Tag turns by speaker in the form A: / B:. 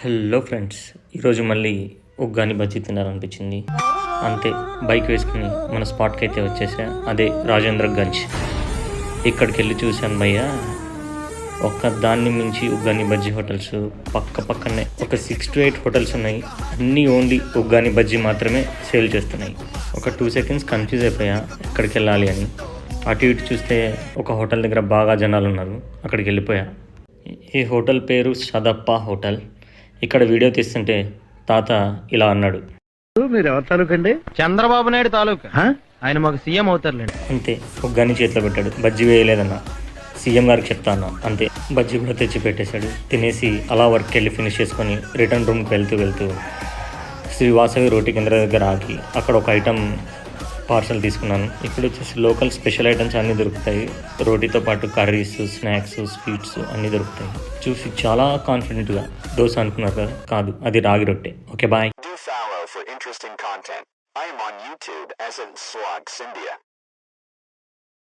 A: Hello friends, ఈరోజు మళ్ళీ ఉగ్గాని బజ్జీ తినాలనిపించింది. అంతే బైక్ వేసుకుని మన స్పాట్కి అయితే వచ్చేసా. అదే రాజేంద్ర గంజ్. ఇక్కడికి వెళ్ళి చూశాను భయ్య, ఒక్క దాన్ని మించి ఉగ్గాని బజ్జీ హోటల్స్ పక్కనే ఒక 6 to 8 హోటల్స్ ఉన్నాయి. అన్నీ ఓన్లీ ఉగ్గాని బజ్జీ మాత్రమే సేల్ చేస్తున్నాయి. ఒక 2 seconds కన్ఫ్యూజ్ అయిపోయా ఎక్కడికి వెళ్ళాలి అని. అటు ఇటు చూస్తే ఒక హోటల్ దగ్గర బాగా జనాలు ఉన్నారు, అక్కడికి వెళ్ళిపోయా. ఈ హోటల్ పేరు సదప్ప హోటల్. ఇక్కడ వీడియో తీస్తుంటే తాత ఇలా అన్నాడు,
B: మీరు ఎవరి తాలూకండి?
C: చంద్రబాబు నాయుడు తాలూకా. ఆయన మాకు సీఎం అవుతారులేండి.
A: అంతే ఉగ్గాని చేతిలో పెట్టాడు. బజ్జీ వేయలేదన్న, సీఎం గారికి చెప్తా అన్న. అంతే బజ్జీ కూడా తెచ్చి పెట్టేశాడు. తినేసి అలా వర్క్కి వెళ్ళి ఫినిష్ చేసుకొని రిటర్న్ రూమ్కి వెళ్తూ శ్రీ వాసవి రోటీ కేంద్ర దగ్గర ఆగి అక్కడ ఒక ఐటమ్ పార్సల్ తీసుకున్నాను. ఇక్కడ వచ్చేసి లోకల్ స్పెషల్ ఐటమ్స్ అన్నీ దొరుకుతాయి. రోటీతో పాటు కర్రీస్, స్నాక్స్, స్వీట్స్ అన్నీ దొరుకుతాయి. చూసి చాలా కాన్ఫిడెంట్గా దోశ అనుకున్నారు కదా, కాదు, అది రాగి రొట్టె. Okay bye.
D: Do follow for interesting content. I am on YouTube as in Slogs India.